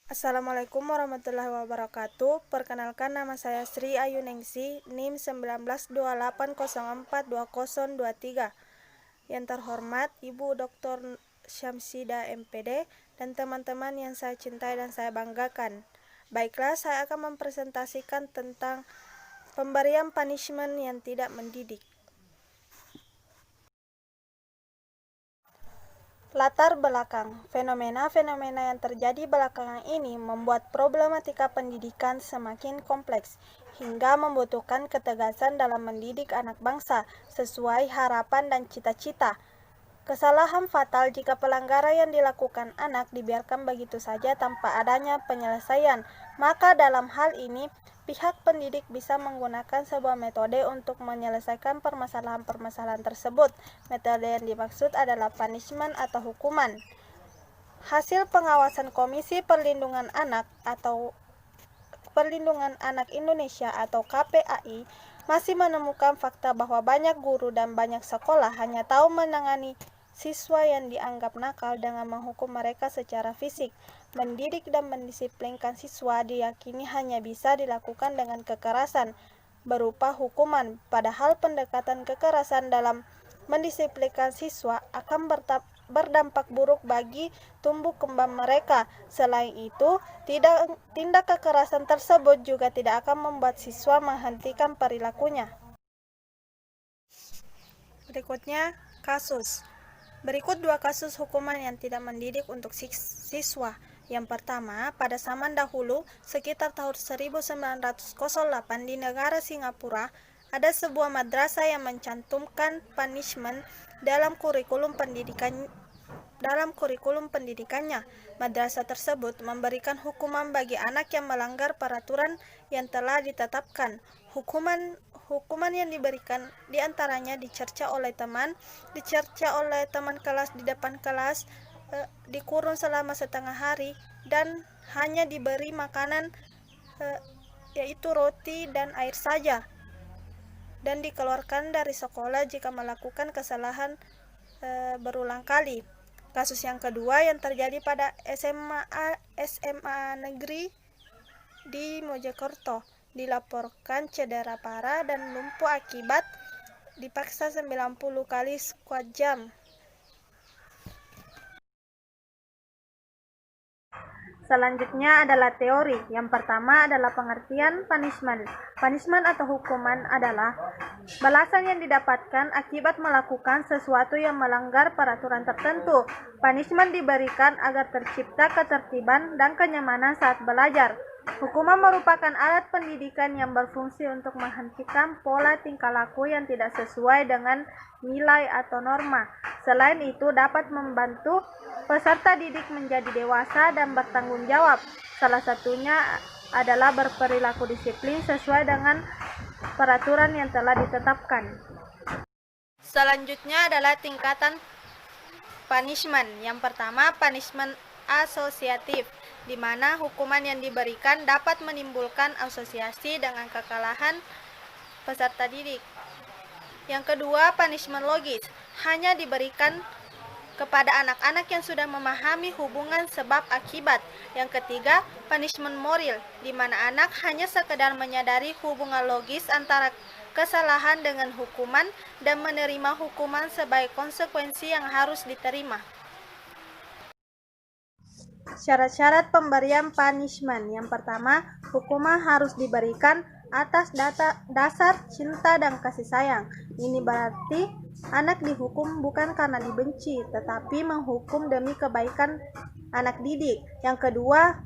Assalamualaikum warahmatullahi wabarakatuh. Perkenalkan, nama saya Sri Ayu Ningsi, NIM 1928042023. Yang terhormat Ibu Dr. Syamsida MPD dan teman-teman yang saya cintai dan saya banggakan. Baiklah, saya akan mempresentasikan tentang pemberian punishment yang tidak mendidik. Latar belakang. Fenomena-fenomena yang terjadi belakangan ini membuat problematika pendidikan semakin kompleks, hingga membutuhkan ketegasan dalam mendidik anak bangsa sesuai harapan dan cita-cita. Kesalahan fatal jika pelanggaran yang dilakukan anak dibiarkan begitu saja tanpa adanya penyelesaian. Maka dalam hal ini, pihak pendidik bisa menggunakan sebuah metode untuk menyelesaikan permasalahan-permasalahan tersebut. Metode yang dimaksud adalah punishment atau hukuman. Hasil pengawasan Komisi Perlindungan Anak atau Perlindungan Anak Indonesia atau KPAI masih menemukan fakta bahwa banyak guru dan banyak sekolah hanya tahu menangani siswa yang dianggap nakal dengan menghukum mereka secara fisik. Mendidik dan mendisiplinkan siswa diyakini hanya bisa dilakukan dengan kekerasan berupa hukuman, padahal pendekatan kekerasan dalam mendisiplinkan siswa akan berdampak buruk bagi tumbuh kembang mereka. Selain itu, tindak kekerasan tersebut juga tidak akan membuat siswa menghentikan perilakunya. Berikutnya, kasus. Berikut dua kasus hukuman yang tidak mendidik untuk siswa. Yang pertama, pada zaman dahulu, sekitar tahun 1908 di negara Singapura, ada sebuah madrasah yang mencantumkan punishment dalam kurikulum pendidikannya. Madrasah tersebut memberikan hukuman bagi anak yang melanggar peraturan yang telah ditetapkan. Hukuman yang diberikan diantaranya dicerca oleh teman kelas di depan kelas, dikurung selama setengah hari, dan hanya diberi makanan yaitu roti dan air saja, dan dikeluarkan dari sekolah jika melakukan kesalahan berulang kali. Kasus yang kedua yang terjadi pada SMA negeri di Mojokerto, dilaporkan cedera parah dan lumpuh akibat dipaksa 90 kali squat jam. Selanjutnya adalah teori. Yang pertama adalah pengertian punishment. Punishment atau hukuman adalah balasan yang didapatkan akibat melakukan sesuatu yang melanggar peraturan tertentu. Punishment diberikan agar tercipta ketertiban dan kenyamanan saat belajar. Hukuman merupakan alat pendidikan yang berfungsi untuk menghentikan pola tingkah laku yang tidak sesuai dengan nilai atau norma. Selain itu, dapat membantu peserta didik menjadi dewasa dan bertanggung jawab. Salah satunya adalah berperilaku disiplin sesuai dengan peraturan yang telah ditetapkan. Selanjutnya adalah tingkatan punishment. Yang pertama, punishment asosiatif, di mana hukuman yang diberikan dapat menimbulkan asosiasi dengan kekalahan peserta didik. Yang kedua, punishment logis, hanya diberikan kepada anak-anak yang sudah memahami hubungan sebab akibat. Yang ketiga, punishment moral, di mana anak hanya sekedar menyadari hubungan logis antara kesalahan dengan hukuman dan menerima hukuman sebagai konsekuensi yang harus diterima. Syarat-syarat pemberian punishment. Yang pertama, hukuman harus diberikan atas dasar cinta dan kasih sayang. Ini berarti anak dihukum bukan karena dibenci, tetapi menghukum demi kebaikan anak didik. Yang kedua,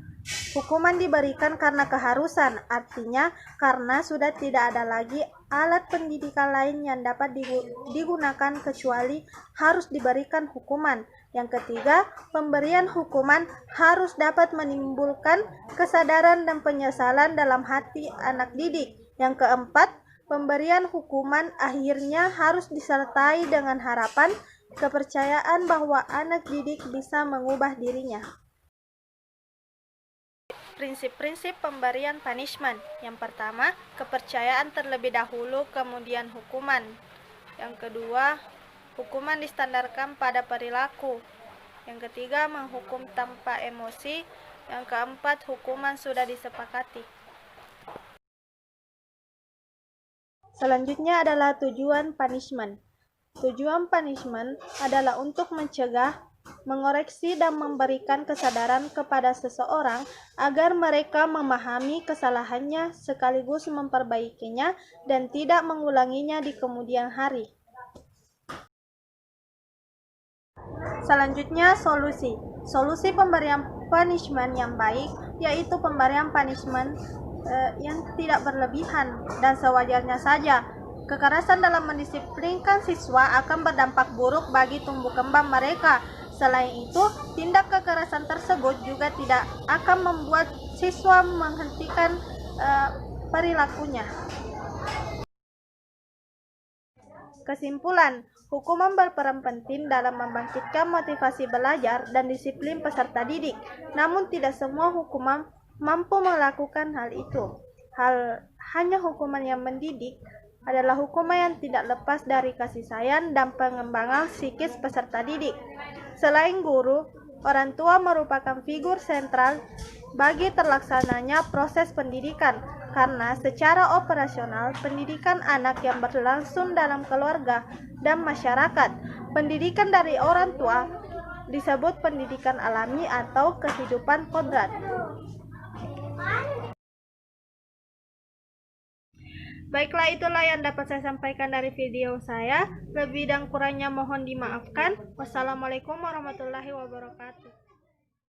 hukuman diberikan karena keharusan, artinya karena sudah tidak ada lagi alat pendidikan lain yang dapat digunakan kecuali harus diberikan hukuman. Yang ketiga, pemberian hukuman harus dapat menimbulkan kesadaran dan penyesalan dalam hati anak didik. Yang keempat, pemberian hukuman akhirnya harus disertai dengan harapan, kepercayaan bahwa anak didik bisa mengubah dirinya. Prinsip-prinsip pemberian punishment. Yang pertama, kepercayaan terlebih dahulu, kemudian hukuman. Yang kedua, hukuman distandarkan pada perilaku. Yang ketiga, menghukum tanpa emosi. Yang keempat, hukuman sudah disepakati. Selanjutnya adalah tujuan punishment. Tujuan punishment adalah untuk mencegah, mengoreksi, dan memberikan kesadaran kepada seseorang agar mereka memahami kesalahannya sekaligus memperbaikinya dan tidak mengulanginya di kemudian hari. Selanjutnya, solusi. Solusi pemberian punishment yang baik yaitu pemberian punishment yang tidak berlebihan dan sewajarnya saja. Kekerasan dalam mendisiplinkan siswa akan berdampak buruk bagi tumbuh kembang mereka. Selain itu, tindak kekerasan tersebut juga tidak akan membuat siswa menghentikan perilakunya. Kesimpulan, hukuman berperan penting dalam membangkitkan motivasi belajar dan disiplin peserta didik. Namun tidak semua hukuman mampu melakukan hal itu. Hanya hukuman yang mendidik adalah hukuman yang tidak lepas dari kasih sayang dan pengembangan psikis peserta didik. Selain guru, orang tua merupakan figur sentral bagi terlaksananya proses pendidikan, karena secara operasional pendidikan anak yang berlangsung dalam keluarga dan masyarakat. Pendidikan dari orang tua disebut pendidikan alami atau kehidupan kodrat. Baiklah, itulah yang dapat saya sampaikan dari video saya. Lebih dan kurangnya mohon dimaafkan. Wassalamualaikum warahmatullahi wabarakatuh.